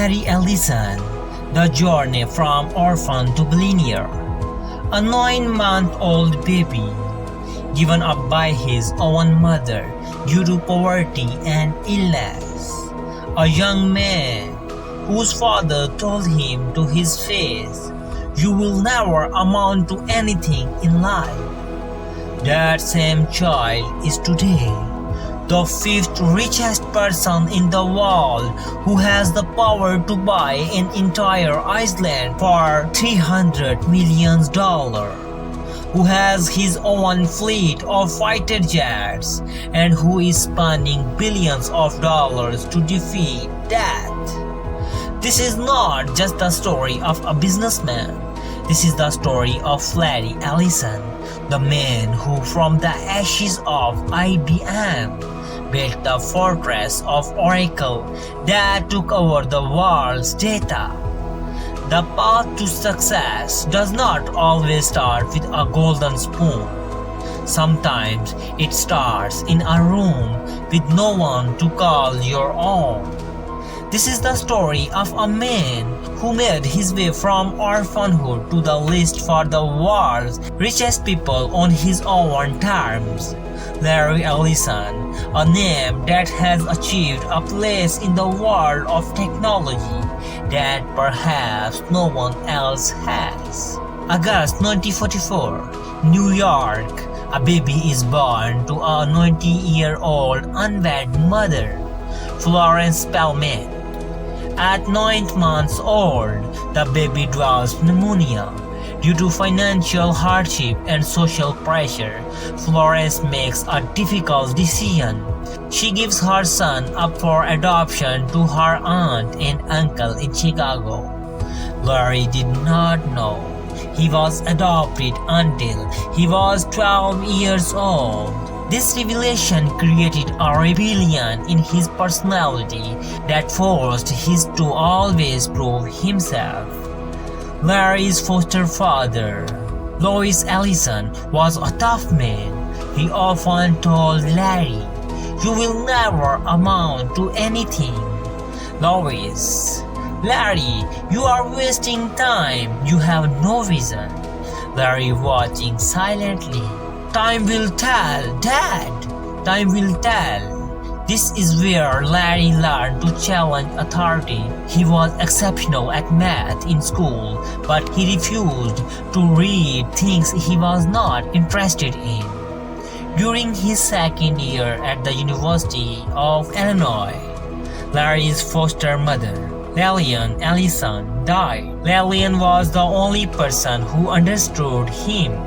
Larry Ellison, The Journey from Orphan to Billionaire. A 9-month-old baby given up by his own mother due to poverty and illness. A young man whose father told him to his face, "You will never amount to anything in life." That same child is today the 5th richest person in the world, who has the power to buy an entire island for $300 million, who has his own fleet of fighter jets, and who is spending billions of dollars to defeat death. This is not just the story of a businessman. This is the story of Larry Ellison, the man who, from the ashes of IBM, built the fortress of Oracle that took over the world's data. The path to success does not always start with a golden spoon. Sometimes it starts in a room with no one to call your own. This is the story of a man who made his way from orphanhood to the list for the world's richest people on his own terms. Larry Ellison, a name that has achieved a place in the world of technology that perhaps no one else has. August 1944, New York. A baby is born to a 90-year-old unwed mother, Florence Spellman. At 9 months old, the baby develops pneumonia. Due to financial hardship and social pressure, Florence makes a difficult decision. She gives her son up for adoption to her aunt and uncle in Chicago. Larry did not know he was adopted until he was 12 years old. This revelation created a rebellion in his personality that forced him to always prove himself. Larry's foster father, Louis Ellison, was a tough man. He often told Larry, "You will never amount to anything." Louis, "Larry, you are wasting time. You have no vision." Larry, watching silently, "Time will tell, Dad. Time will tell." This is where Larry learned to challenge authority. He was exceptional at math in school, but he refused to read things he was not interested in. During his second year at the University of Illinois, Larry's foster mother, Lillian Ellison, died. Lillian was the only person who understood him.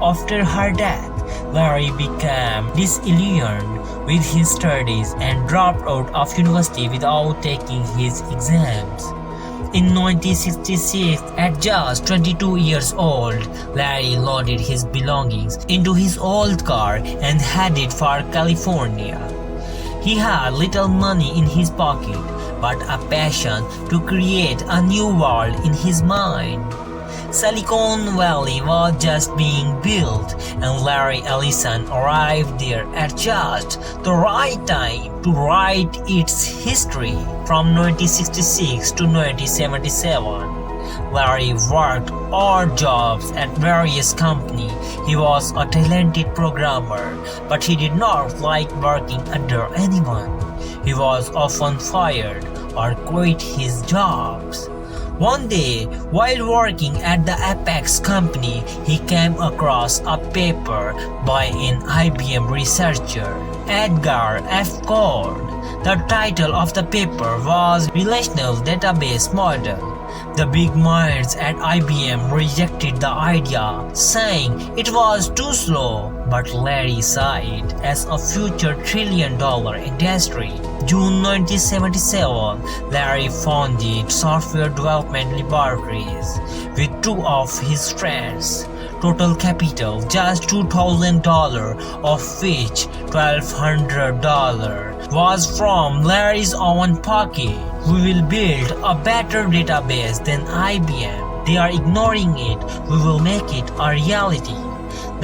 After her death, Larry became disillusioned with his studies and dropped out of university without taking his exams. In 1966, at just 22 years old, Larry loaded his belongings into his old car and headed for California. He had little money in his pocket, but a passion to create a new world in his mind. Silicon Valley was just being built, and Larry Ellison arrived there at just the right time to write its history. From 1966 to 1977, Larry worked odd jobs at various companies. He was a talented programmer, but he did not like working under anyone. He was often fired or quit his jobs. One day, while working at the Apex company, he came across a paper by an IBM researcher, Edgar F. Cord. The title of the paper was Relational Database Model. The big minds at IBM rejected the idea, saying it was too slow, but Larry saw it as a future trillion-dollar industry. June 1977, Larry founded software development laboratories with 2 of his friends. Total capital just $2,000, of which $1,200 was from Larry's own pocket. "We will build a better database than IBM. They are ignoring it. We will make it a reality."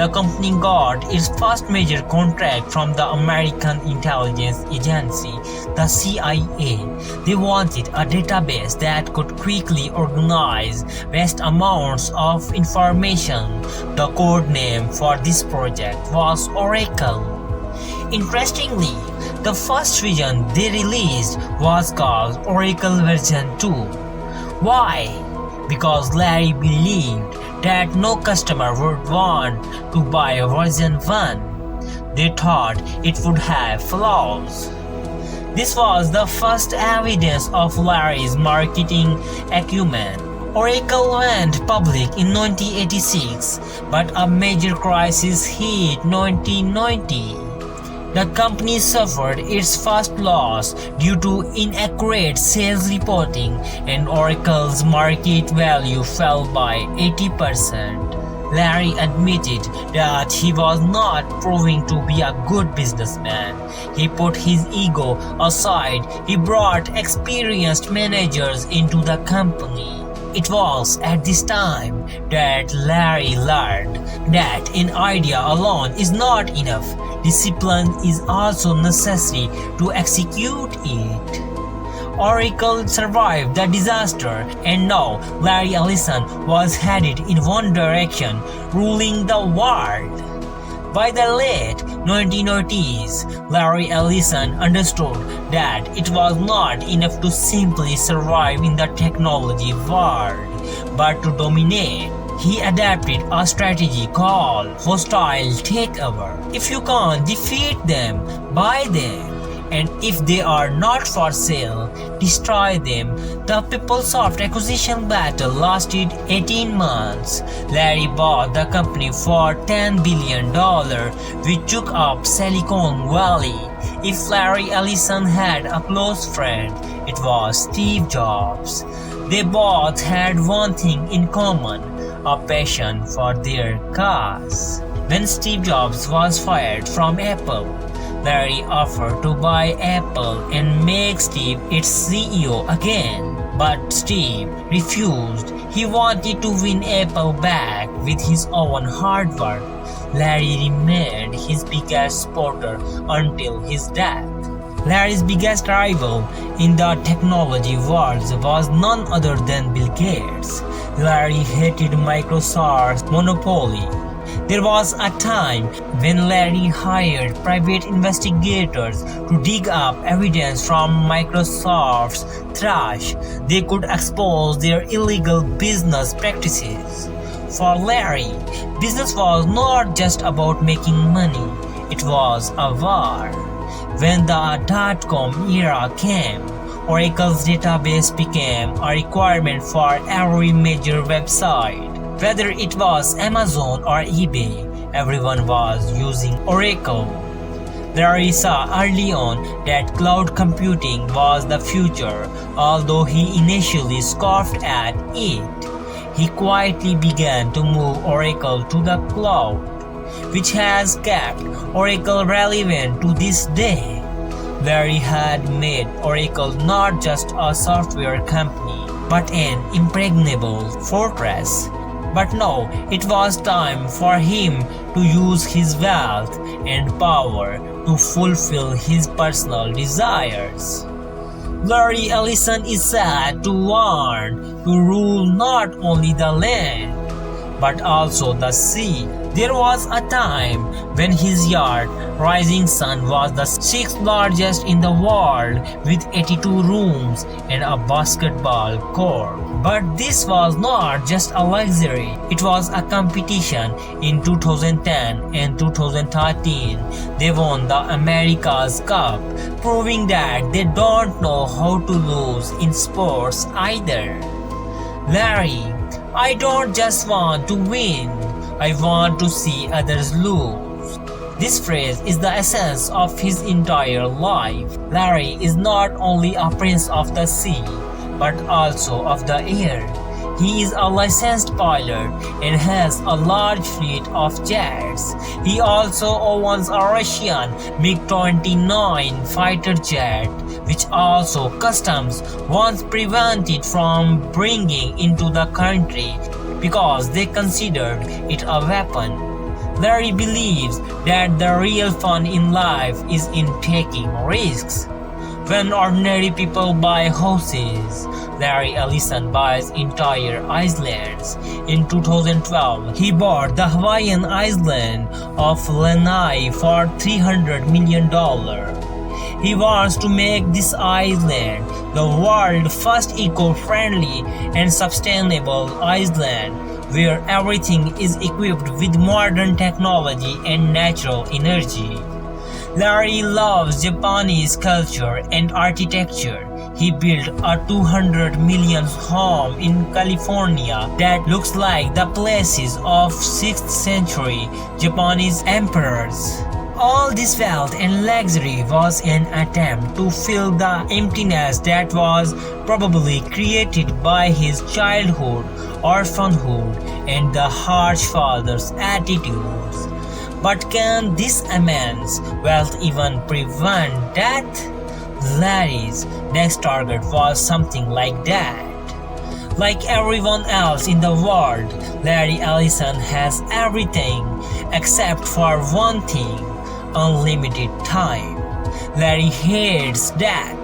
the company got its first major contract from the American intelligence agency, the CIA. They wanted a database that could quickly organize vast amounts of information. The code name for this project was Oracle. Interestingly, the first version they released was called Oracle version 2. Why? Because Larry believed that no customer would want to buy version 1. They thought it would have flaws. This was the first evidence of Larry's marketing acumen. Oracle went public in 1986, but a major crisis hit 1990. The company suffered its first loss due to inaccurate sales reporting, and Oracle's market value fell by 80%. Larry admitted that he was not proving to be a good businessman. He put his ego aside. He brought experienced managers into the company. It was at this time that Larry learned that an idea alone is not enough. Discipline is also necessary to execute it. Oracle survived the disaster, and now Larry Ellison was headed in one direction, ruling the world. By the late 1990s, Larry Ellison understood that it was not enough to simply survive in the technology world, but to dominate. He adapted a strategy called hostile takeover. If you can't defeat them, buy them. And if they are not for sale, destroy them. The PeopleSoft acquisition battle lasted 18 months. Larry bought the company for $10 billion, which took up Silicon Valley. If Larry Ellison had a close friend, it was Steve Jobs. They both had one thing in common: a passion for their cause. When Steve Jobs was fired from Apple, Larry offered to buy Apple and make Steve its CEO again. But Steve refused. He wanted to win Apple back with his own hard work. Larry remained his biggest supporter until his death. Larry's biggest rival in the technology world was none other than Bill Gates. Larry hated Microsoft's monopoly. There was a time when Larry hired private investigators to dig up evidence from Microsoft's trash. They could expose their illegal business practices. For Larry, business was not just about making money, it was a war. When the dot-com era came, Oracle's database became a requirement for every major website. Whether it was Amazon or eBay, everyone was using Oracle. Larry saw early on that cloud computing was the future. Although he initially scoffed at it, he quietly began to move Oracle to the cloud, which has kept Oracle relevant to this day. Larry had made Oracle not just a software company, but an impregnable fortress. But now it was time for him to use his wealth and power to fulfill his personal desires. Larry Ellison is said to want to rule not only the land, but also the sea. There was a time when his yacht, Rising Sun, was the sixth largest in the world with 82 rooms and a basketball court. But this was not just a luxury, it was a competition. In 2010 and 2013, they won the America's Cup, proving that they don't know how to lose in sports either. Larry, I don't just want to win, I want to see others lose. This phrase is the essence of his entire life. Larry is not only a prince of the sea, but also of the air. He is a licensed pilot and has a large fleet of jets. He also owns a Russian MiG-29 fighter jet, which also customs once prevented from bringing into the country because they considered it a weapon. Larry believes that the real fun in life is in taking risks. When ordinary people buy houses, Larry Ellison buys entire islands. In 2012, he bought the Hawaiian island of Lanai for $300 million. He wants to make this island the world's first eco-friendly and sustainable island where everything is equipped with modern technology and natural energy. Larry loves Japanese culture and architecture. He built a 200 million home in California that looks like the palaces of 6th century Japanese emperors. All this wealth and luxury was an attempt to fill the emptiness that was probably created by his childhood, orphanhood, and the harsh father's attitudes. But can this immense wealth even prevent death? Larry's next target was something like that. Like everyone else in the world, Larry Ellison has everything except for one thing: unlimited time. Larry hates death.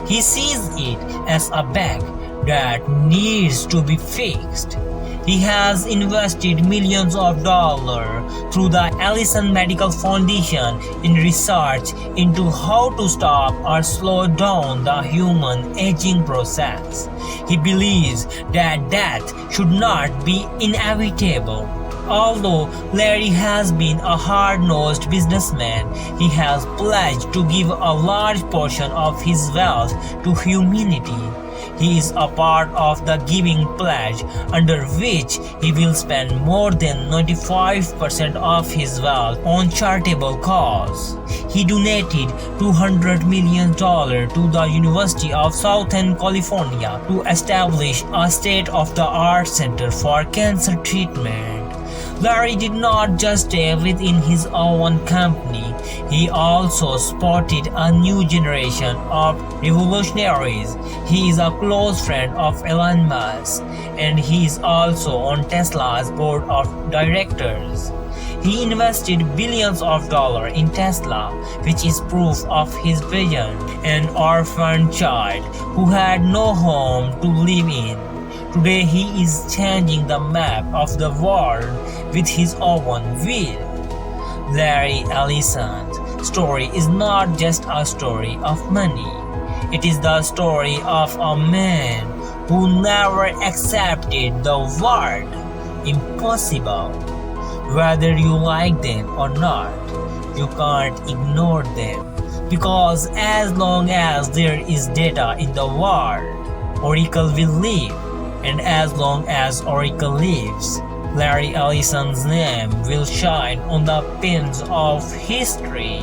He sees it as a bug that needs to be fixed. He has invested millions of dollars through the Ellison Medical Foundation in research into how to stop or slow down the human aging process. He believes that death should not be inevitable. Although Larry has been a hard-nosed businessman, he has pledged to give a large portion of his wealth to humanity. He is a part of the Giving Pledge, under which he will spend more than 95% of his wealth on charitable cause. He donated $200 million to the University of Southern California to establish a state-of-the-art center for cancer treatment. Larry did not just stay within his own company, he also spotted a new generation of revolutionaries. He is a close friend of Elon Musk, and he is also on Tesla's board of directors. He invested billions of dollars in Tesla, which is proof of his vision. An orphan child who had no home to live in. Today he is changing the map of the world with his own will. Larry Ellison's story is not just a story of money. It is the story of a man who never accepted the word impossible. Whether you like them or not, you can't ignore them. Because as long as there is data in the world, Oracle will live. And as long as Oracle lives, Larry Ellison's name will shine on the pins of history.